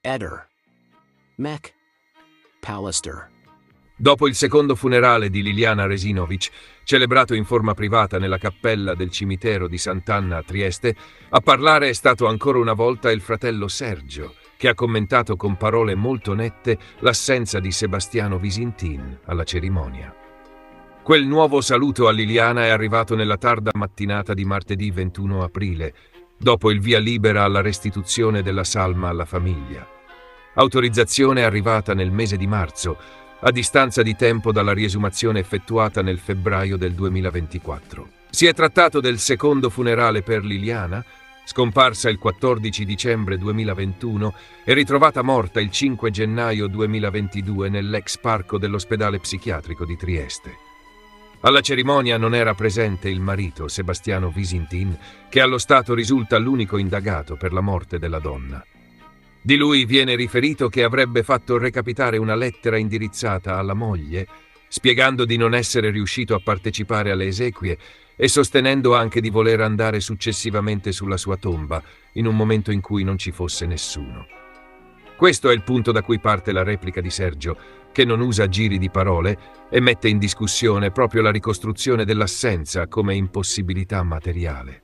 Eder. Mac Pallister. Dopo il secondo funerale di Liliana Resinovic, celebrato in forma privata nella cappella del cimitero di Sant'Anna a Trieste, a parlare è stato ancora una volta il fratello Sergio, che ha commentato con parole molto nette l'assenza di Sebastiano Visintin alla cerimonia. Quel nuovo saluto a Liliana è arrivato nella tarda mattinata di martedì 21 aprile, dopo il via libera alla restituzione della salma alla famiglia. Autorizzazione arrivata nel mese di marzo, a distanza di tempo dalla riesumazione effettuata nel febbraio del 2024. Si è trattato del secondo funerale per Liliana, scomparsa il 14 dicembre 2021 e ritrovata morta il 5 gennaio 2022 nell'ex parco dell'ospedale psichiatrico di Trieste. Alla cerimonia non era presente il marito, Sebastiano Visintin, che allo stato risulta l'unico indagato per la morte della donna. Di lui viene riferito che avrebbe fatto recapitare una lettera indirizzata alla moglie, spiegando di non essere riuscito a partecipare alle esequie e sostenendo anche di voler andare successivamente sulla sua tomba, in un momento in cui non ci fosse nessuno. Questo è il punto da cui parte la replica di Sergio, che non usa giri di parole e mette in discussione proprio la ricostruzione dell'assenza come impossibilità materiale.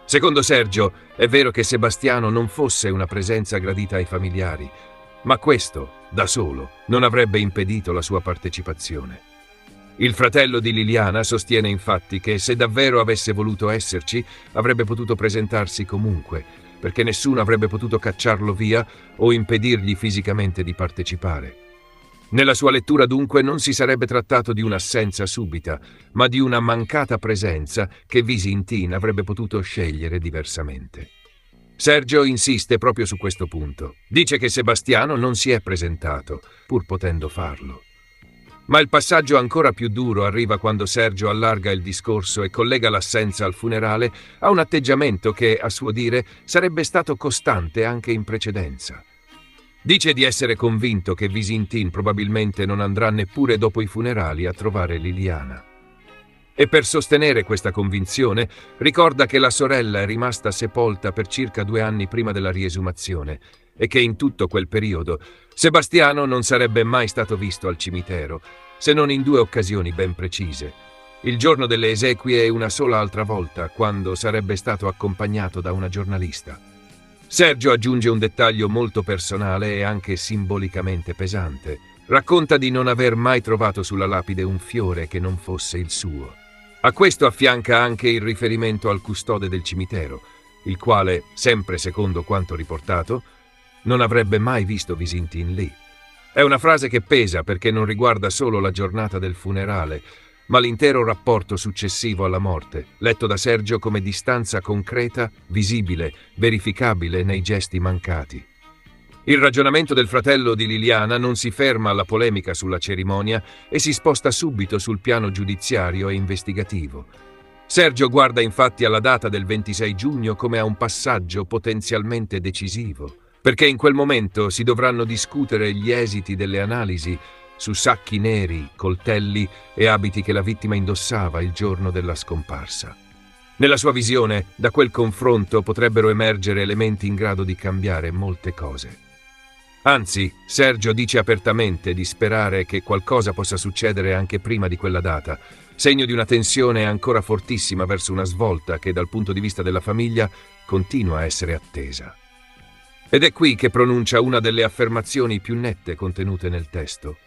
Secondo Sergio, è vero che Sebastiano non fosse una presenza gradita ai familiari, ma questo, da solo, non avrebbe impedito la sua partecipazione. Il fratello di Liliana sostiene infatti che se davvero avesse voluto esserci, avrebbe potuto presentarsi comunque, perché nessuno avrebbe potuto cacciarlo via o impedirgli fisicamente di partecipare. Nella sua lettura dunque non si sarebbe trattato di un'assenza subita, ma di una mancata presenza che Visintin avrebbe potuto scegliere diversamente. Sergio insiste proprio su questo punto. Dice che Sebastiano non si è presentato, pur potendo farlo. Ma il passaggio ancora più duro arriva quando Sergio allarga il discorso e collega l'assenza al funerale a un atteggiamento che, a suo dire, sarebbe stato costante anche in precedenza. Dice di essere convinto che Visintin probabilmente non andrà neppure dopo i funerali a trovare Liliana. E per sostenere questa convinzione ricorda che la sorella è rimasta sepolta per circa 2 anni prima della riesumazione e che in tutto quel periodo Sebastiano non sarebbe mai stato visto al cimitero, se non in 2 occasioni ben precise. Il giorno delle esequie e una sola altra volta, quando sarebbe stato accompagnato da una giornalista. Sergio aggiunge un dettaglio molto personale e anche simbolicamente pesante. Racconta di non aver mai trovato sulla lapide un fiore che non fosse il suo. A questo affianca anche il riferimento al custode del cimitero, il quale, sempre secondo quanto riportato, non avrebbe mai visto Visintin lì. È una frase che pesa perché non riguarda solo la giornata del funerale, ma l'intero rapporto successivo alla morte, letto da Sergio come distanza concreta, visibile, verificabile nei gesti mancati. Il ragionamento del fratello di Liliana non si ferma alla polemica sulla cerimonia e si sposta subito sul piano giudiziario e investigativo. Sergio guarda infatti alla data del 26 giugno come a un passaggio potenzialmente decisivo, perché in quel momento si dovranno discutere gli esiti delle analisi su sacchi neri, coltelli e abiti che la vittima indossava il giorno della scomparsa. Nella sua visione, da quel confronto potrebbero emergere elementi in grado di cambiare molte cose. Anzi, Sergio dice apertamente di sperare che qualcosa possa succedere anche prima di quella data, segno di una tensione ancora fortissima verso una svolta che dal punto di vista della famiglia continua a essere attesa. Ed è qui che pronuncia una delle affermazioni più nette contenute nel testo.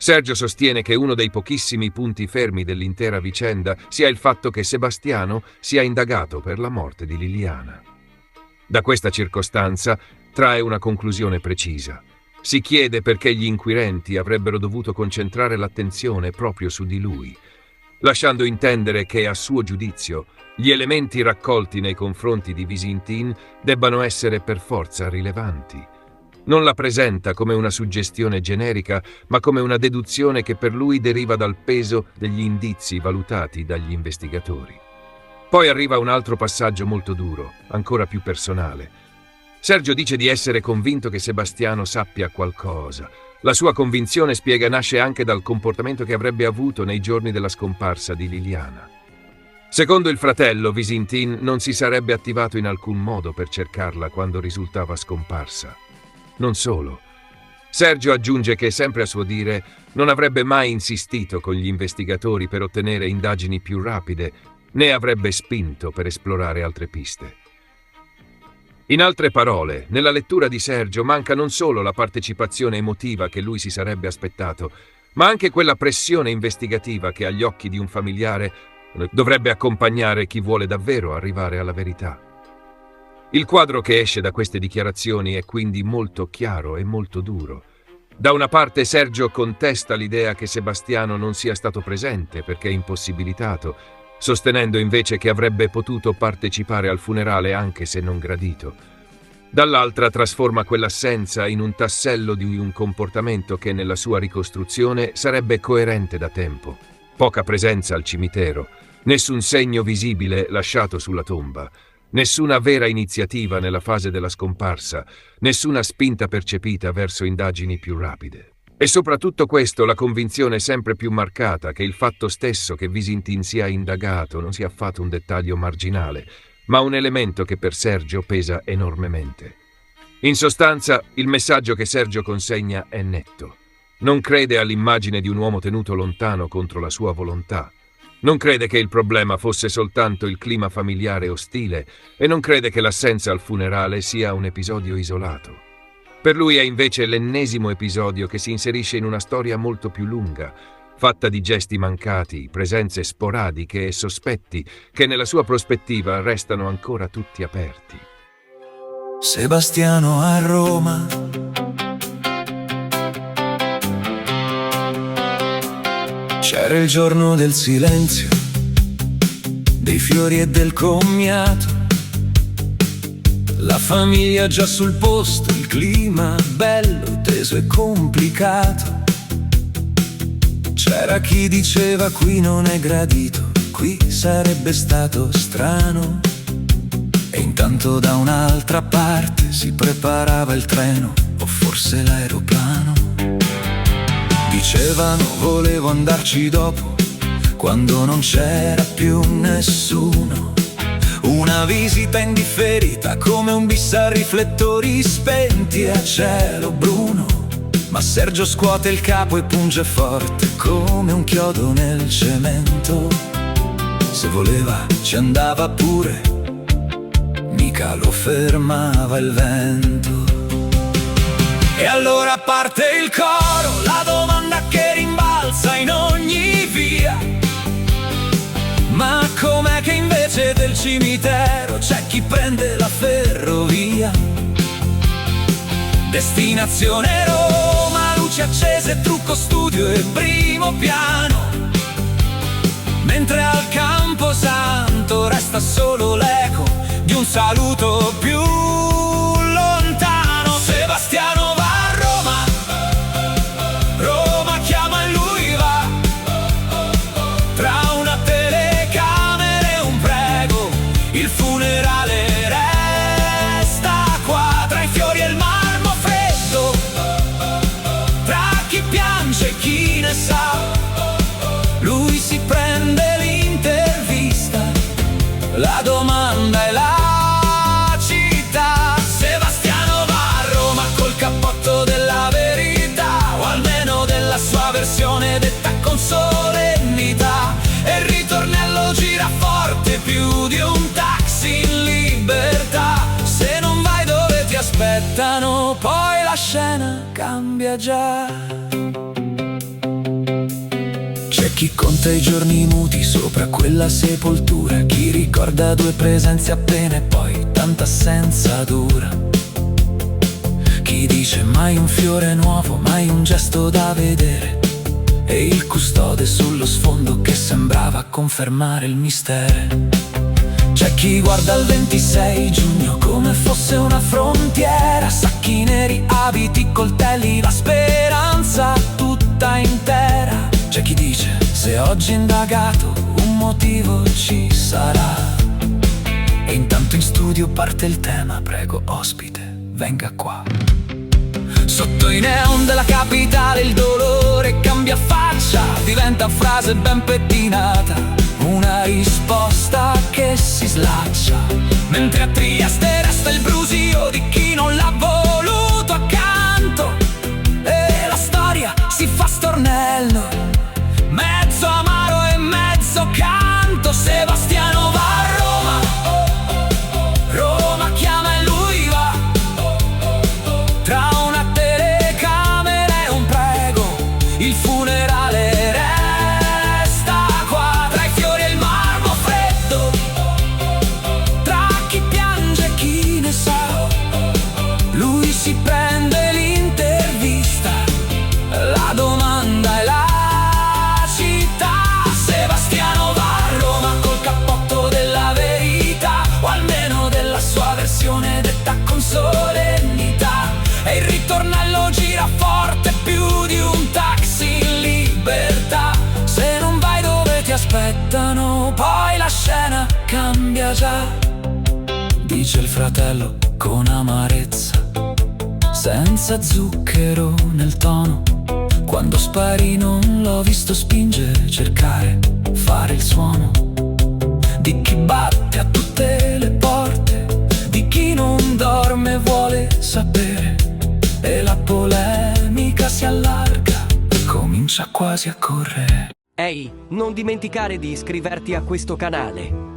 Sergio sostiene che uno dei pochissimi punti fermi dell'intera vicenda sia il fatto che Sebastiano sia indagato per la morte di Liliana. Da questa circostanza trae una conclusione precisa. Si chiede perché gli inquirenti avrebbero dovuto concentrare l'attenzione proprio su di lui, lasciando intendere che, a suo giudizio, gli elementi raccolti nei confronti di Visintin debbano essere per forza rilevanti. Non la presenta come una suggestione generica, ma come una deduzione che per lui deriva dal peso degli indizi valutati dagli investigatori. Poi arriva un altro passaggio molto duro, ancora più personale. Sergio dice di essere convinto che Sebastiano sappia qualcosa. La sua convinzione, spiega, nasce anche dal comportamento che avrebbe avuto nei giorni della scomparsa di Liliana. Secondo il fratello, Visintin non si sarebbe attivato in alcun modo per cercarla quando risultava scomparsa. Non solo. Sergio aggiunge che, sempre a suo dire, non avrebbe mai insistito con gli investigatori per ottenere indagini più rapide, né avrebbe spinto per esplorare altre piste. In altre parole, nella lettura di Sergio manca non solo la partecipazione emotiva che lui si sarebbe aspettato, ma anche quella pressione investigativa che agli occhi di un familiare dovrebbe accompagnare chi vuole davvero arrivare alla verità. Il quadro che esce da queste dichiarazioni è quindi molto chiaro e molto duro. Da una parte Sergio contesta l'idea che Sebastiano non sia stato presente perché è impossibilitato, sostenendo invece che avrebbe potuto partecipare al funerale anche se non gradito. Dall'altra trasforma quell'assenza in un tassello di un comportamento che nella sua ricostruzione sarebbe coerente da tempo. Poca presenza al cimitero, nessun segno visibile lasciato sulla tomba, nessuna vera iniziativa nella fase della scomparsa, nessuna spinta percepita verso indagini più rapide. E soprattutto questo, la convinzione sempre più marcata che il fatto stesso che Visintin sia indagato non sia affatto un dettaglio marginale, ma un elemento che per Sergio pesa enormemente. In sostanza, il messaggio che Sergio consegna è netto. Non crede all'immagine di un uomo tenuto lontano contro la sua volontà. Non crede che il problema fosse soltanto il clima familiare ostile e non crede che l'assenza al funerale sia un episodio isolato. Per lui è invece l'ennesimo episodio che si inserisce in una storia molto più lunga, fatta di gesti mancati, presenze sporadiche e sospetti che nella sua prospettiva restano ancora tutti aperti. Sebastiano a Roma. C'era il giorno del silenzio, dei fiori e del commiato, la famiglia già sul posto, il clima bello, teso e complicato. C'era chi diceva qui non è gradito, qui sarebbe stato strano. E intanto da un'altra parte si preparava il treno, o forse l'aeroplano. Dicevano volevo andarci dopo, quando non c'era più nessuno. Una visita indifferita come un bis a riflettori spenti e a cielo bruno. Ma Sergio scuote il capo e punge forte come un chiodo nel cemento. Se voleva ci andava pure, mica lo fermava il vento. E allora parte il coro, la domanda che rimbalza in ogni via: ma com'è che invece del cimitero c'è chi prende la ferrovia? Destinazione Roma, luci accese, trucco studio e primo piano. Mentre al Camposanto resta solo l'eco di un saluto più lontano. Sebastiano va a Roma, Roma chiama e lui va. Tra una telecamera e un prego, il funerale resta qua. Tra i fiori e il marmo freddo, tra chi piange e chi ne sa, lui si prende l'intervista, la domanda è la città. Sebastiano va a Roma col cappotto della verità, o almeno della sua versione detta con solennità. E il ritornello gira forte più di un taxi in libertà. Se non vai dove ti aspettano, poi la scena cambia già. C'è chi conta i giorni muti sopra quella sepoltura, chi ricorda due presenze appena e poi tanta assenza dura. Chi dice mai un fiore nuovo, mai un gesto da vedere, e il custode sullo sfondo che sembrava confermare il mistero. C'è chi guarda il 26 giugno come fosse una frontiera, sacchi neri, abiti, coltelli, la speranza tutta intera. C'è chi dice se oggi indagato un motivo ci sarà. E intanto in studio parte il tema, prego ospite, venga qua. Sotto i neon della capitale il dolore cambia faccia, diventa frase ben pettinata, una risposta che si slaccia. Mentre a Trieste resta il brusio di chi non l'ha voluto accanto. c'era già, dice il fratello con amarezza, senza zucchero nel tono. Quando sparì non l'ho visto spingere, cercare, fare il suono di chi batte a tutte le porte, di chi non dorme e vuole sapere. E la polemica si allarga, comincia quasi a correre. Ehi, non dimenticare di iscriverti a questo canale.